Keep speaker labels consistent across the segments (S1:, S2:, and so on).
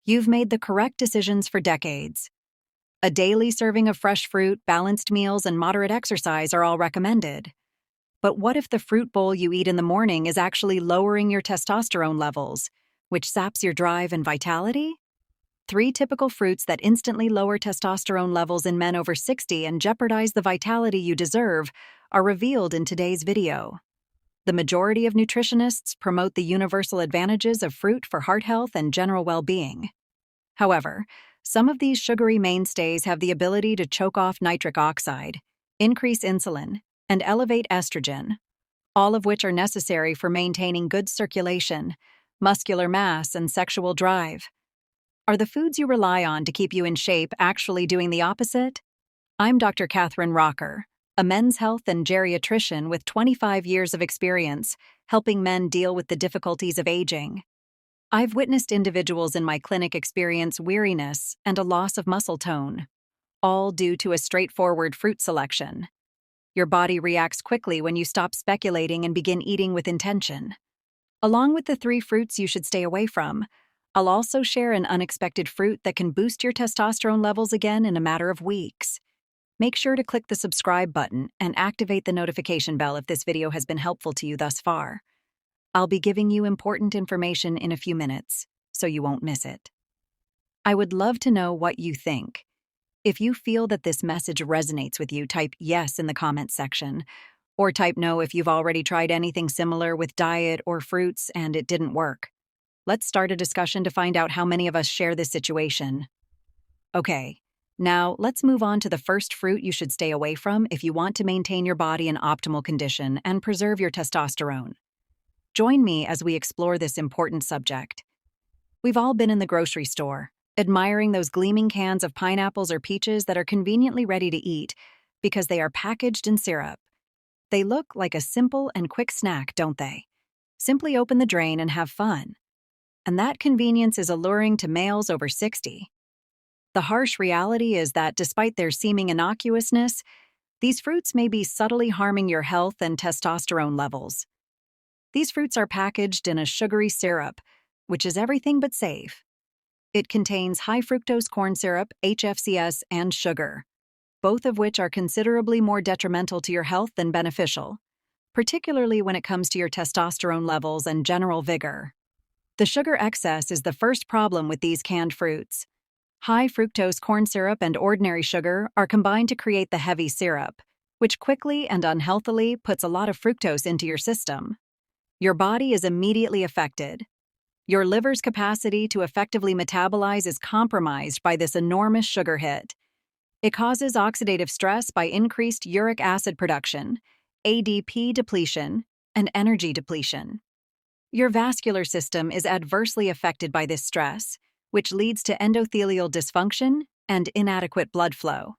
S1: You've made the correct decisions for decades. A daily serving of fresh fruit, balanced meals, and moderate exercise are all recommended. But what if the fruit bowl you eat in the morning is actually lowering your testosterone levels, which saps your drive and vitality? 3 typical fruits that instantly lower testosterone levels in men over 60 and jeopardize the vitality you deserve are revealed in today's video. The majority of nutritionists promote the universal advantages of fruit for heart health and general well-being. However, some of these sugary mainstays have the ability to choke off nitric oxide, increase insulin, and elevate estrogen, all of which are necessary for maintaining good circulation, muscular mass, and sexual drive. Are the foods you rely on to keep you in shape actually doing the opposite? I'm Dr. Katherine Rocker, a men's health and geriatrician with 25 years of experience helping men deal with the difficulties of aging. I've witnessed individuals in my clinic experience weariness and a loss of muscle tone, all due to a straightforward fruit selection. Your body reacts quickly when you stop speculating and begin eating with intention. Along with the 3 fruits you should stay away from, I'll also share an unexpected fruit that can boost your testosterone levels again in a matter of weeks. Make sure to click the subscribe button and activate the notification bell if this video has been helpful to you thus far. I'll be giving you important information in a few minutes, so you won't miss it. I would love to know what you think. If you feel that this message resonates with you, type yes in the comments section, or type no if you've already tried anything similar with diet or fruits and it didn't work. Let's start a discussion to find out how many of us share this situation. Okay, now let's move on to the first fruit you should stay away from if you want to maintain your body in optimal condition and preserve your testosterone. Join me as we explore this important subject. We've all been in the grocery store, admiring those gleaming cans of pineapples or peaches that are conveniently ready to eat because they are packaged in syrup. They look like a simple and quick snack, don't they? Simply open the drain and have fun. And that convenience is alluring to males over 60. The harsh reality is that despite their seeming innocuousness, these fruits may be subtly harming your health and testosterone levels. These fruits are packaged in a sugary syrup, which is everything but safe. It contains high fructose corn syrup, HFCS, and sugar, both of which are considerably more detrimental to your health than beneficial, particularly when it comes to your testosterone levels and general vigor. The sugar excess is the first problem with these canned fruits. High fructose corn syrup and ordinary sugar are combined to create the heavy syrup, which quickly and unhealthily puts a lot of fructose into your system. Your body is immediately affected. Your liver's capacity to effectively metabolize is compromised by this enormous sugar hit. It causes oxidative stress by increased uric acid production, ADP depletion, and energy depletion. Your vascular system is adversely affected by this stress, which leads to endothelial dysfunction and inadequate blood flow.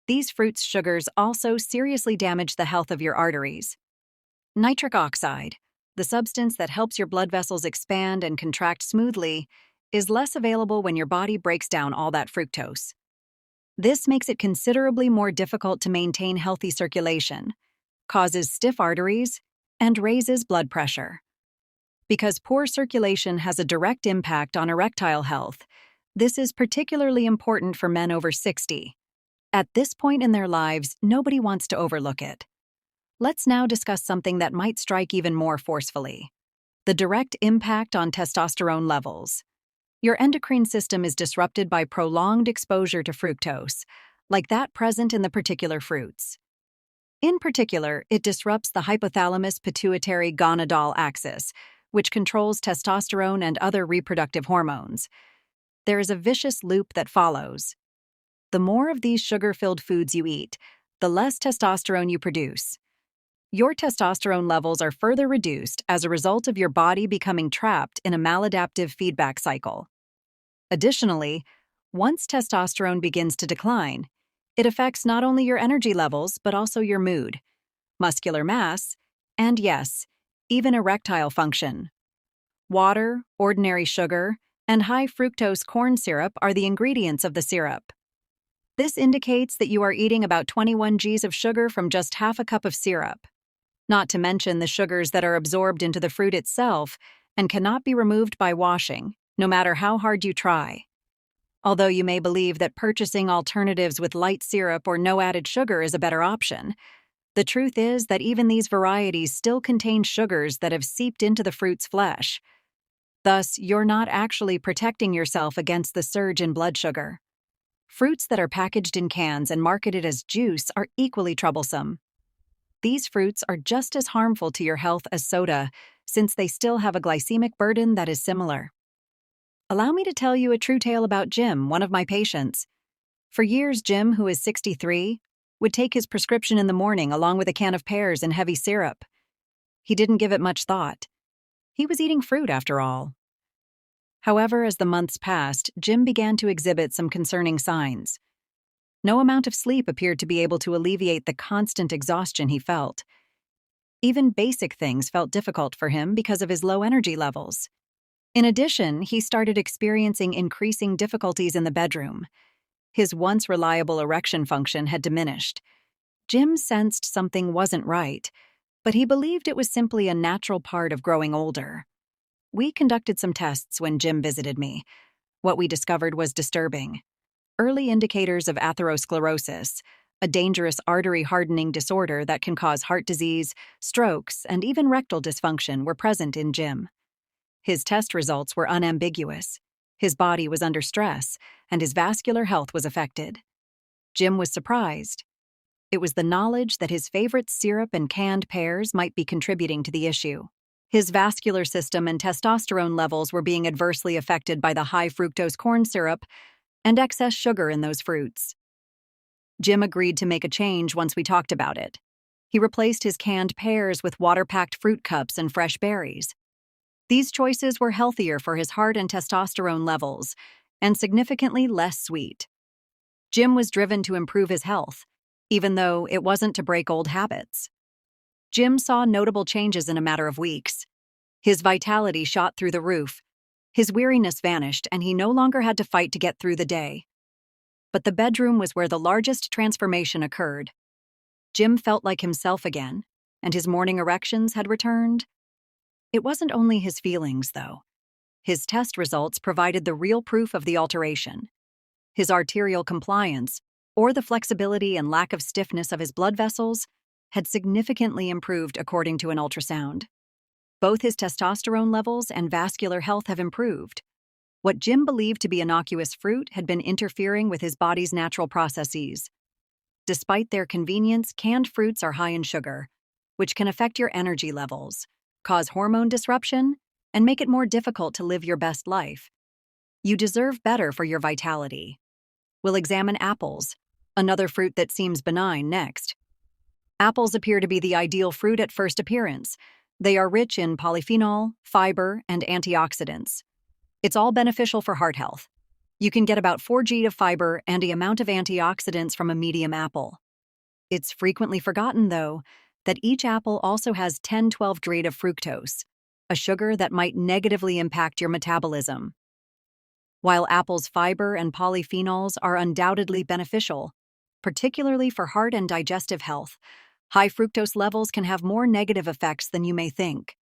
S1: These fruits' sugars also seriously damage the health of your arteries. Nitric oxide, the substance that helps your blood vessels expand and contract smoothly, is less available when your body breaks down all that fructose. This makes it considerably more difficult to maintain healthy circulation, causes stiff arteries, and raises blood pressure. Because poor circulation has a direct impact on erectile health, this is particularly important for men over 60. At this point in their lives, nobody wants to overlook it. Let's now discuss something that might strike even more forcefully: the direct impact on testosterone levels. Your endocrine system is disrupted by prolonged exposure to fructose, like that present in the particular fruits. In particular, it disrupts the hypothalamus-pituitary-gonadal axis, which controls testosterone and other reproductive hormones. There is a vicious loop that follows. The more of these sugar-filled foods you eat, the less testosterone you produce. Your testosterone levels are further reduced as a result of your body becoming trapped in a maladaptive feedback cycle. Additionally, once testosterone begins to decline, it affects not only your energy levels but also your mood, muscular mass, and yes, even erectile function. Water, ordinary sugar, and high fructose corn syrup are the ingredients of the syrup. This indicates that you are eating about 21 grams of sugar from just half a cup of syrup, not to mention the sugars that are absorbed into the fruit itself and cannot be removed by washing, no matter how hard you try. Although you may believe that purchasing alternatives with light syrup or no added sugar is a better option, the truth is that even these varieties still contain sugars that have seeped into the fruit's flesh. Thus, you're not actually protecting yourself against the surge in blood sugar. Fruits that are packaged in cans and marketed as juice are equally troublesome. These fruits are just as harmful to your health as soda, since they still have a glycemic burden that is similar. Allow me to tell you a true tale about Jim, one of my patients. For years, Jim, who is 63, would take his prescription in the morning along with a can of pears and heavy syrup. He didn't give it much thought. He was eating fruit after all. However, as the months passed, Jim began to exhibit some concerning signs. No amount of sleep appeared to be able to alleviate the constant exhaustion he felt. Even basic things felt difficult for him because of his low energy levels. In addition, he started experiencing increasing difficulties in the bedroom. His once reliable erection function had diminished. Jim sensed something wasn't right, but he believed it was simply a natural part of growing older. We conducted some tests when Jim visited me. What we discovered was disturbing. Early indicators of atherosclerosis, a dangerous artery hardening disorder that can cause heart disease, strokes, and even rectal dysfunction, were present in Jim. His test results were unambiguous. His body was under stress, and his vascular health was affected. Jim was surprised. It was the knowledge that his favorite syrup and canned pears might be contributing to the issue. His vascular system and testosterone levels were being adversely affected by the high fructose corn syrup and excess sugar in those fruits. Jim agreed to make a change once we talked about it. He replaced his canned pears with water-packed fruit cups and fresh berries. These choices were healthier for his heart and testosterone levels, and significantly less sweet. Jim was driven to improve his health, even though it wasn't to break old habits. Jim saw notable changes in a matter of weeks. His vitality shot through the roof. His weariness vanished, and he no longer had to fight to get through the day. But the bedroom was where the largest transformation occurred. Jim felt like himself again, and his morning erections had returned. It wasn't only his feelings, though. His test results provided the real proof of the alteration. His arterial compliance, or the flexibility and lack of stiffness of his blood vessels, had significantly improved according to an ultrasound. Both his testosterone levels and vascular health have improved. What Jim believed to be innocuous fruit had been interfering with his body's natural processes. Despite their convenience, canned fruits are high in sugar, which can affect your energy levels, cause hormone disruption, and make it more difficult to live your best life. You deserve better for your vitality. We'll examine apples, another fruit that seems benign, next. Apples appear to be the ideal fruit at first appearance. They are rich in polyphenol, fiber, and antioxidants. It's all beneficial for heart health. You can get about 4 g of fiber and the amount of antioxidants from a medium apple. It's frequently forgotten, though, that each apple also has 10-12 g of fructose, a sugar that might negatively impact your metabolism. While apples' fiber and polyphenols are undoubtedly beneficial, particularly for heart and digestive health, high fructose levels can have more negative effects than you may think.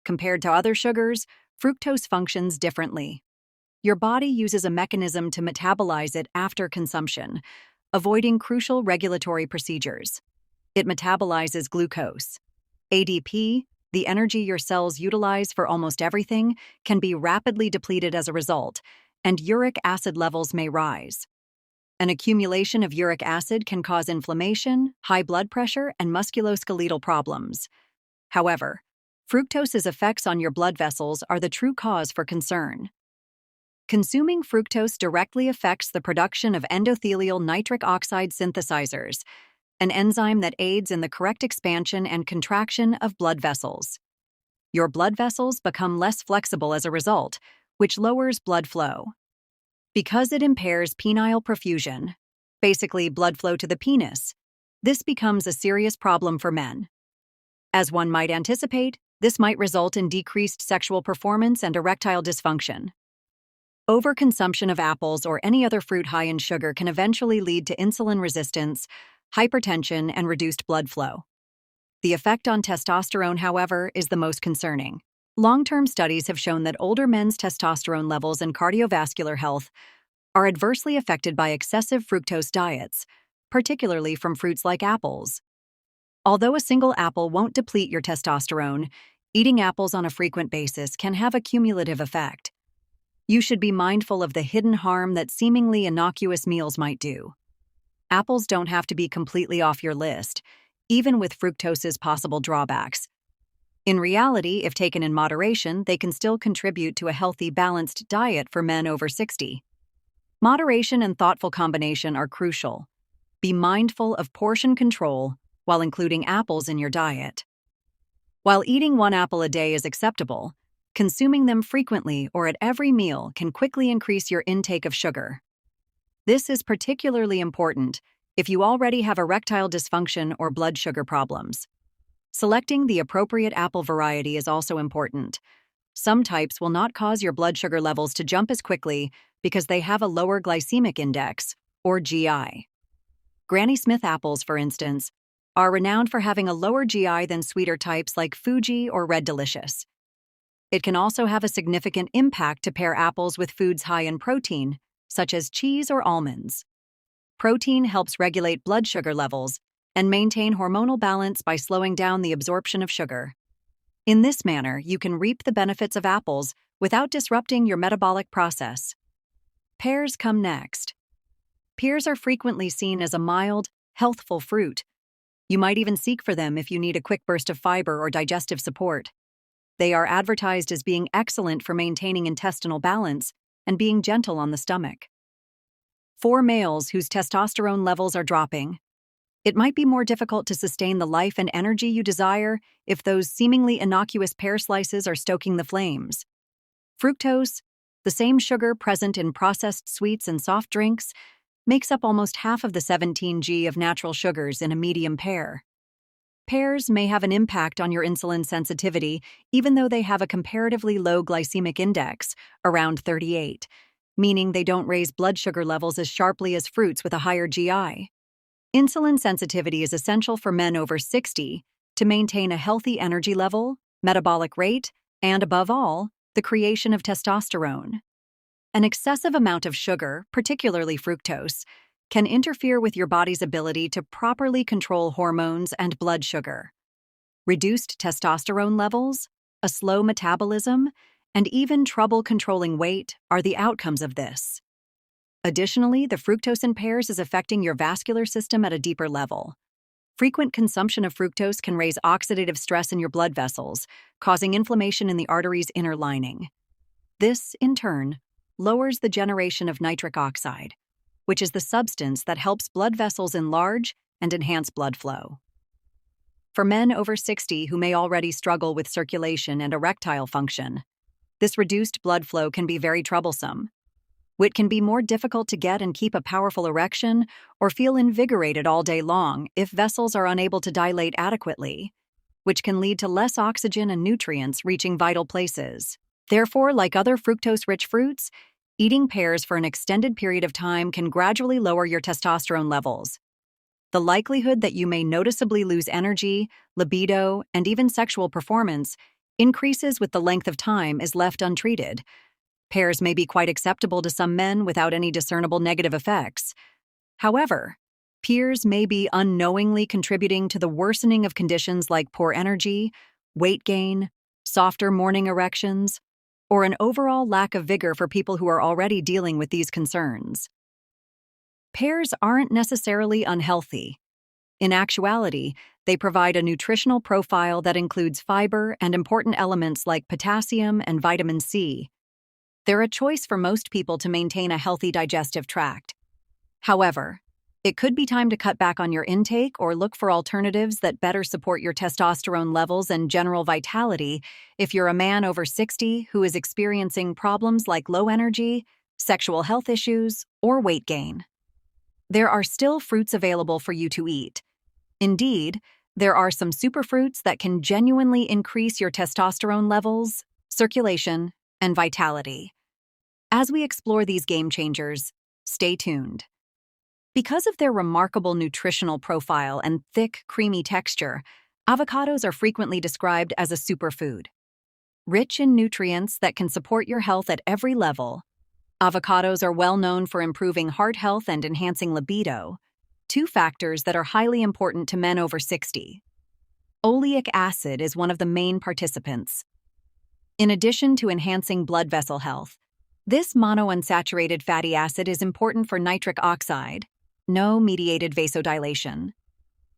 S1: Compared to other sugars, fructose functions differently. Your body uses a mechanism to metabolize it after consumption, avoiding crucial regulatory procedures. It metabolizes glucose. ADP, the energy your cells utilize for almost everything, can be rapidly depleted as a result, and uric acid levels may rise. An accumulation of uric acid can cause inflammation, high blood pressure, and musculoskeletal problems. However, fructose's effects on your blood vessels are the true cause for concern. Consuming fructose directly affects the production of endothelial nitric oxide synthesizers, an enzyme that aids in the correct expansion and contraction of blood vessels. Your blood vessels become less flexible as a result, which lowers blood flow. Because it impairs penile perfusion, basically blood flow to the penis, this becomes a serious problem for men. As one might anticipate, this might result in decreased sexual performance and erectile dysfunction. Overconsumption of apples or any other fruit high in sugar can eventually lead to insulin resistance, hypertension, and reduced blood flow. The effect on testosterone, however, is the most concerning. Long-term studies have shown that older men's testosterone levels and cardiovascular health are adversely affected by excessive fructose diets, particularly from fruits like apples. Although a single apple won't deplete your testosterone, eating apples on a frequent basis can have a cumulative effect. You should be mindful of the hidden harm that seemingly innocuous meals might do. Apples don't have to be completely off your list, even with fructose's possible drawbacks. In reality, if taken in moderation, they can still contribute to a healthy, balanced diet for men over 60. Moderation and thoughtful combination are crucial. Be mindful of portion control while including apples in your diet. While eating one apple a day is acceptable, consuming them frequently or at every meal can quickly increase your intake of sugar. This is particularly important if you already have erectile dysfunction or blood sugar problems. Selecting the appropriate apple variety is also important. Some types will not cause your blood sugar levels to jump as quickly because they have a lower glycemic index, or GI. Granny Smith apples, for instance, are renowned for having a lower GI than sweeter types like Fuji or Red Delicious. It can also have a significant impact to pair apples with foods high in protein, such as cheese or almonds. Protein helps regulate blood sugar levels and maintain hormonal balance by slowing down the absorption of sugar. In this manner, you can reap the benefits of apples without disrupting your metabolic process. Pears come next. Pears are frequently seen as a mild, healthful fruit. You might even seek for them if you need a quick burst of fiber or digestive support. They are advertised as being excellent for maintaining intestinal balance and being gentle on the stomach. For males whose testosterone levels are dropping, it might be more difficult to sustain the life and energy you desire if those seemingly innocuous pear slices are stoking the flames. Fructose, the same sugar present in processed sweets and soft drinks, makes up almost half of the 17g of natural sugars in a medium pear. Pears may have an impact on your insulin sensitivity, even though they have a comparatively low glycemic index, around 38, meaning they don't raise blood sugar levels as sharply as fruits with a higher GI. Insulin sensitivity is essential for men over 60 to maintain a healthy energy level, metabolic rate, and above all, the creation of testosterone. An excessive amount of sugar, particularly fructose, can interfere with your body's ability to properly control hormones and blood sugar. Reduced testosterone levels, a slow metabolism, and even trouble controlling weight are the outcomes of this. Additionally, the fructose in pears is affecting your vascular system at a deeper level. Frequent consumption of fructose can raise oxidative stress in your blood vessels, causing inflammation in the artery's inner lining. This, in turn, lowers the generation of nitric oxide, which is the substance that helps blood vessels enlarge and enhance blood flow. For men over 60 who may already struggle with circulation and erectile function, this reduced blood flow can be very troublesome. It can be more difficult to get and keep a powerful erection or feel invigorated all day long if vessels are unable to dilate adequately, which can lead to less oxygen and nutrients reaching vital places. Therefore, like other fructose-rich fruits, eating pears for an extended period of time can gradually lower your testosterone levels. The likelihood that you may noticeably lose energy, libido, and even sexual performance increases with the length of time is left untreated. Pears may be quite acceptable to some men without any discernible negative effects. However, pears may be unknowingly contributing to the worsening of conditions like poor energy, weight gain, softer morning erections, or an overall lack of vigor for people who are already dealing with these concerns. Pears aren't necessarily unhealthy. In actuality, they provide a nutritional profile that includes fiber and important elements like potassium and vitamin C. They're a choice for most people to maintain a healthy digestive tract. However, it could be time to cut back on your intake or look for alternatives that better support your testosterone levels and general vitality if you're a man over 60 who is experiencing problems like low energy, sexual health issues, or weight gain. There are still fruits available for you to eat. Indeed, there are some superfruits that can genuinely increase your testosterone levels, circulation, and vitality. As we explore these game changers, stay tuned. Because of their remarkable nutritional profile and thick, creamy texture, avocados are frequently described as a superfood. Rich in nutrients that can support your health at every level, avocados are well known for improving heart health and enhancing libido, two factors that are highly important to men over 60. Oleic acid is one of the main participants. In addition to enhancing blood vessel health, this monounsaturated fatty acid is important for nitric oxide, no-mediated vasodilation.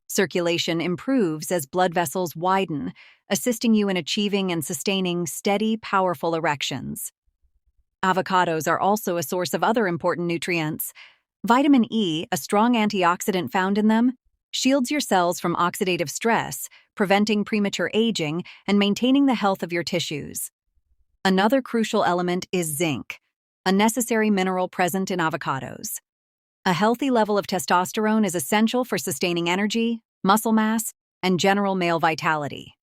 S1: Circulation improves as blood vessels widen, assisting you in achieving and sustaining steady, powerful erections. Avocados are also a source of other important nutrients. Vitamin E, a strong antioxidant found in them, shields your cells from oxidative stress, preventing premature aging and maintaining the health of your tissues. Another crucial element is zinc, a necessary mineral present in avocados. A healthy level of testosterone is essential for sustaining energy, muscle mass, and general male vitality.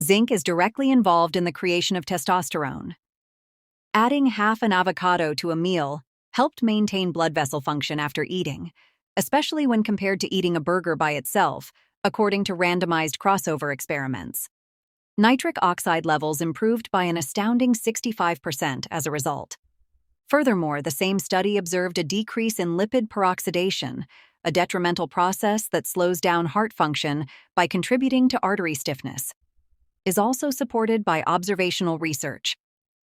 S1: Zinc is directly involved in the creation of testosterone. Adding half an avocado to a meal helped maintain blood vessel function after eating, especially when compared to eating a burger by itself, according to randomized crossover experiments. Nitric oxide levels improved by an astounding 65% as a result. Furthermore, the same study observed a decrease in lipid peroxidation, a detrimental process that slows down heart function by contributing to artery stiffness. Is also supported by observational research.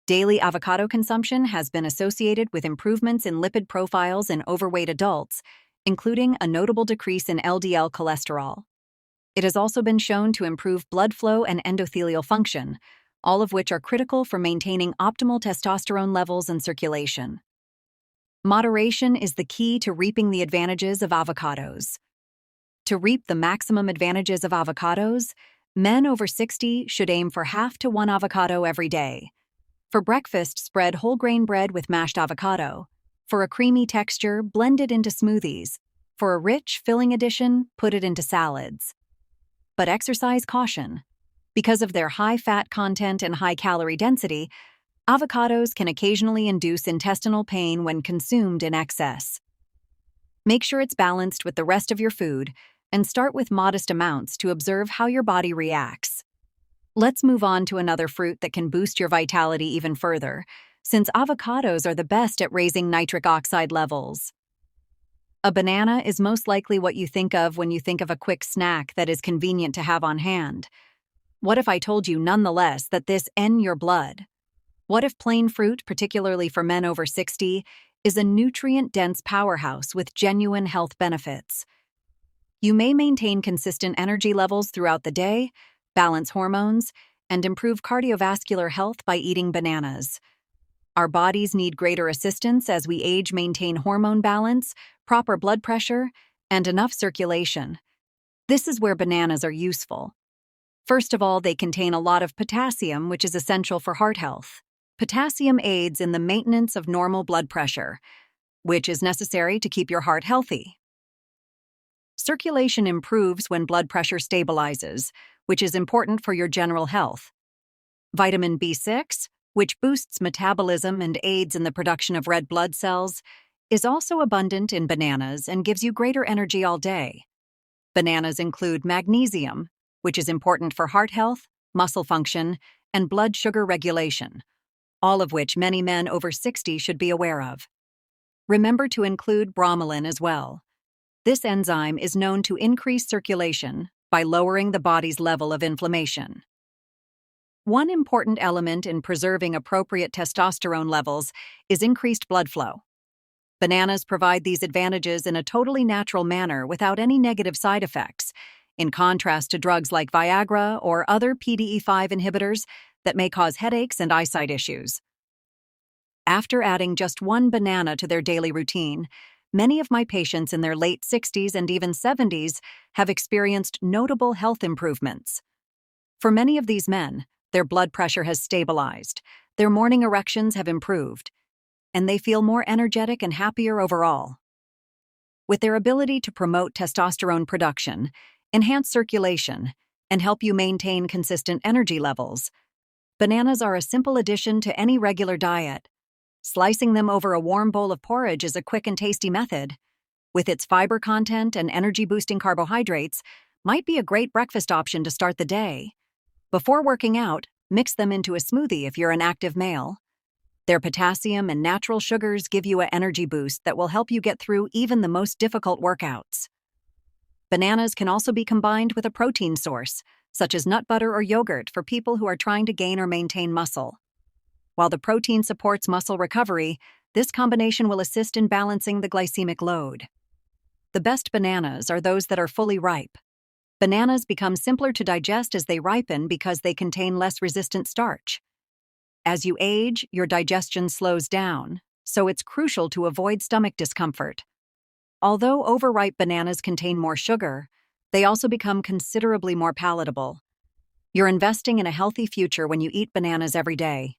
S1: Daily avocado consumption has been associated with improvements in lipid profiles in overweight adults, including a notable decrease in LDL cholesterol. It has also been shown to improve blood flow and endothelial function, all of which are critical for maintaining optimal testosterone levels and circulation. Moderation is the key to reaping the advantages of avocados. To reap the maximum advantages of avocados, men over 60 should aim for half to one avocado every day. For breakfast, spread whole grain bread with mashed avocado. For a creamy texture, blend it into smoothies. For a rich, filling addition, put it into salads. But exercise caution. Because of their high fat content and high calorie density, avocados can occasionally induce intestinal pain when consumed in excess. Make sure it's balanced with the rest of your food and start with modest amounts to observe how your body reacts. Let's move on to another fruit that can boost your vitality even further, since avocados are the best at raising nitric oxide levels. A banana is most likely what you think of when you think of a quick snack that is convenient to have on hand. What if I told you nonetheless that this in your blood? What if plain fruit, particularly for men over 60, is a nutrient-dense powerhouse with genuine health benefits? You may maintain consistent energy levels throughout the day, balance hormones, and improve cardiovascular health by eating bananas. Our bodies need greater assistance as we age, maintain hormone balance, proper blood pressure, and enough circulation. This is where bananas are useful. First of all, they contain a lot of potassium, which is essential for heart health. Potassium aids in the maintenance of normal blood pressure, which is necessary to keep your heart healthy. Circulation improves when blood pressure stabilizes, which is important for your general health. Vitamin B6, which boosts metabolism and aids in the production of red blood cells, is also abundant in bananas and gives you greater energy all day. Bananas include magnesium, which is important for heart health, muscle function, and blood sugar regulation, all of which many men over 60 should be aware of. Remember to include bromelain as well. This enzyme is known to increase circulation by lowering the body's level of inflammation. One important element in preserving appropriate testosterone levels is increased blood flow. Bananas provide these advantages in a totally natural manner without any negative side effects, in contrast to drugs like Viagra or other PDE5 inhibitors that may cause headaches and eyesight issues. After adding just one banana to their daily routine, many of my patients in their late 60s and even 70s have experienced notable health improvements. For many of these men, their blood pressure has stabilized, their morning erections have improved, and they feel more energetic and happier overall. With their ability to promote testosterone production, enhance circulation, and help you maintain consistent energy levels, bananas are a simple addition to any regular diet. Slicing them over a warm bowl of porridge is a quick and tasty method. With its fiber content and energy-boosting carbohydrates, might be a great breakfast option to start the day. Before working out, Mix them into a smoothie if you're an active male. Their potassium and natural sugars give you an energy boost that will help you get through even the most difficult workouts. Bananas can also be combined with a protein source, such as nut butter or yogurt for people who are trying to gain or maintain muscle. While the protein supports muscle recovery, this combination will assist in balancing the glycemic load. The best bananas are those that are fully ripe. Bananas become simpler to digest as they ripen because they contain less resistant starch. As you age, your digestion slows down, so it's crucial to avoid stomach discomfort. Although overripe bananas contain more sugar, they also become considerably more palatable. You're investing in a healthy future when you eat bananas every day.